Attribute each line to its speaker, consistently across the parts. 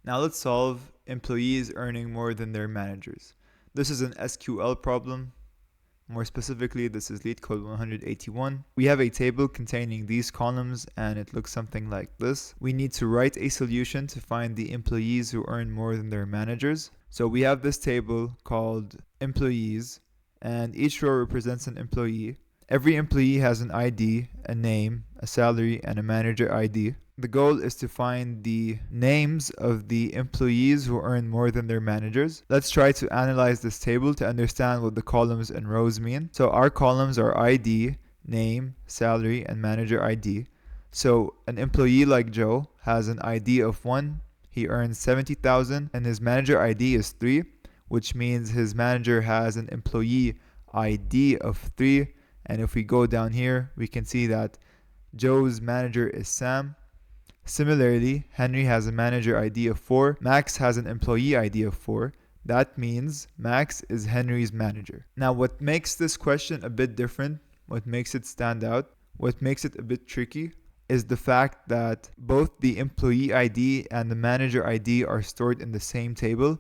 Speaker 1: Now let's solve employees earning more than their managers. This is an SQL problem. More specifically, this is LeetCode 181. We have a table containing these columns and it looks something like this. We need to write a solution to find the employees who earn more than their managers. So we have this table called employees and each row represents an employee. Every employee has an ID, a name, a salary, and a manager ID. The goal is to find the names of the employees who earn more than their managers. Let's try to analyze this table to understand what the columns and rows mean. So our columns are ID, name, salary, and manager ID. So an employee like Joe has an ID of 1, he earns 70,000, and his manager ID is 3, which means his manager has an employee ID of 3. And if we go down here, we can see that Joe's manager is Sam. Similarly, Henry has a manager ID of 4. Max has an employee ID of 4. That means Max is Henry's manager. Now, what makes this question a bit different, what makes it stand out, what makes it a bit tricky, is the fact that both the employee ID and the manager ID are stored in the same table,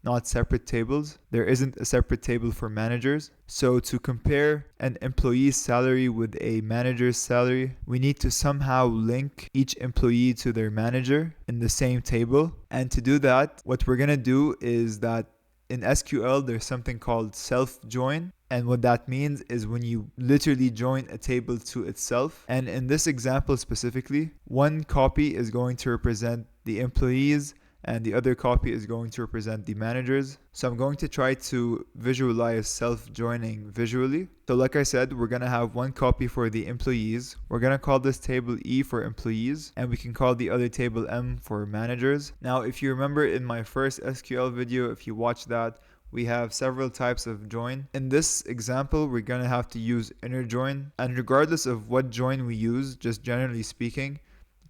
Speaker 1: not separate tables. There isn't a separate table for managers. So to compare an employee's salary with a manager's salary, we need to somehow link each employee to their manager in the same table. And to do that, what we're going to do is that in SQL, there's something called self-join. And what that means is when you literally join a table to itself. And in this example specifically, one copy is going to represent the employees and the other copy is going to represent the managers. So I'm going to try to visualize self-joining visually. So like I said, we're going to have one copy for the employees. We're going to call this table E for employees, and we can call the other table M for managers. Now, if you remember in my first SQL video, if you watch that, we have several types of join. In this example, we're going to have to use inner join. And regardless of what join we use, just generally speaking,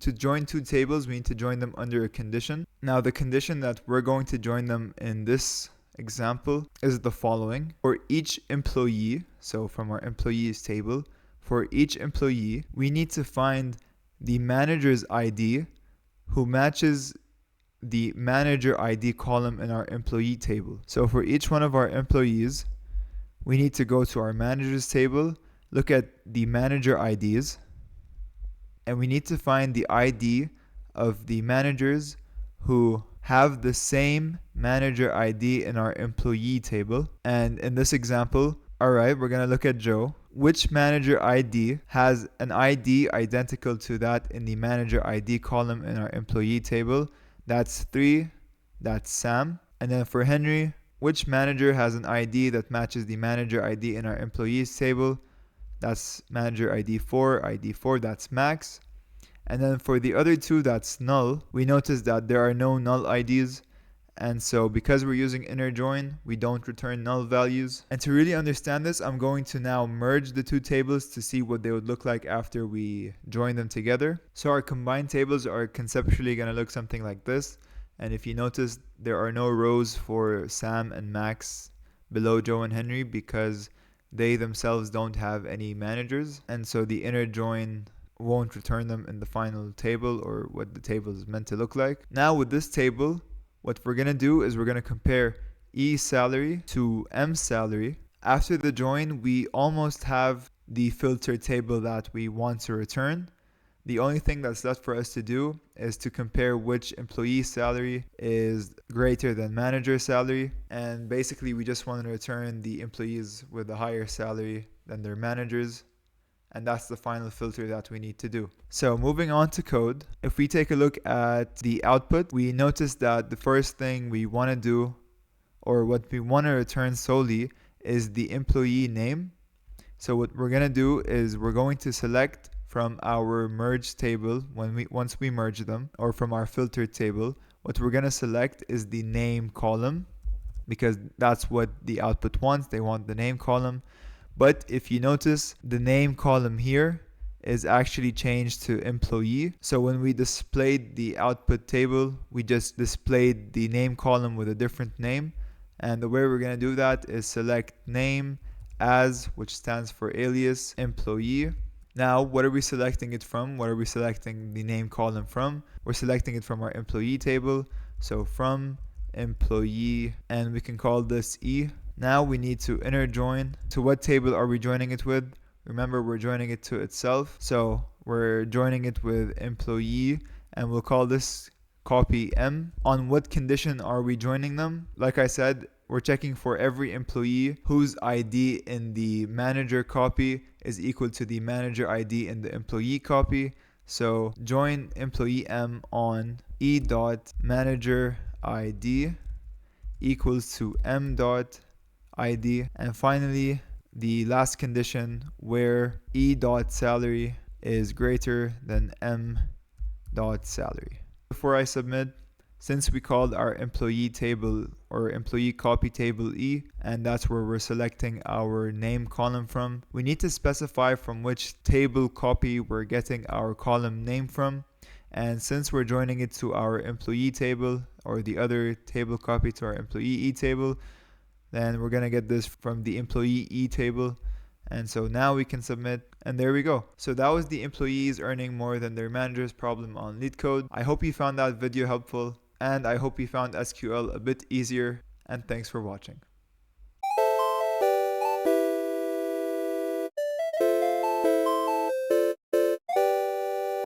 Speaker 1: to join two tables, we need to join them under a condition. Now, the condition that we're going to join them in this example is the following. For each employee, so from our employees table, for each employee, we need to find the manager's ID who matches the manager ID column in our employee table. So for each one of our employees, we need to go to our managers table, look at the manager IDs, and we need to find the ID of the managers who have the same manager ID in our employee table. And in this example, alright, we're going to look at Joe. Which manager ID has an ID identical to that in the manager ID column in our employee table? That's 3, that's Sam. And then for Henry, which manager has an ID that matches the manager ID in our employees table? That's manager ID 4, that's Max. And then for the other two, that's null. We notice that there are no null IDs. And so because we're using inner join, we don't return null values. And to really understand this, I'm going to now merge the two tables to see what they would look like after we join them together. So our combined tables are conceptually going to look something like this. And if you notice, there are no rows for Sam and Max below Joe and Henry because they themselves don't have any managers. And so the inner join won't return them in the final table or what the table is meant to look like. Now with this table, what we're going to do is we're going to compare E salary to M salary. After the join, we almost have the filter table that we want to return. The only thing that's left for us to do is to compare which employee salary is greater than manager salary. And basically, we just want to return the employees with a higher salary than their managers. And that's the final filter that we need to do. So moving on to code, if we take a look at the output, we notice that the first thing we want to do, or what we want to return solely, is the employee name. So what we're going to do is we're going to select from our merge table once we merge them, or from our filter table, what we're going to select is the name column because that's what the output wants. They want the name column. But if you notice, the name column here is actually changed to employee. So when we displayed the output table, we just displayed the name column with a different name. And the way we're going to do that is select name as, which stands for alias, employee. Now, what are we selecting it from? What are we selecting the name column from? We're selecting it from our employee table. So from employee, and we can call this E. Now we need to inner join. To what table are we joining it with? Remember, we're joining it to itself. So we're joining it with employee, and we'll call this copy M. On what condition are we joining them? Like I said, we're checking for every employee whose ID in the manager copy is equal to the manager ID in the employee copy. So join employee M on e.manager ID equals to m.id. And finally, the last condition where e.salary is greater than m.salary. Before I submit, since we called our employee table or employee copy table E, and that's where we're selecting our name column from, we need to specify from which table copy we're getting our column name from. And since we're joining it to our employee table, or the other table copy to our employee E table, then we're going to get this from the employee E table. And so now we can submit, and there we go. So that was the employees earning more than their managers problem on LeetCode. I hope you found that video helpful, and I hope you found SQL a bit easier, and thanks for watching.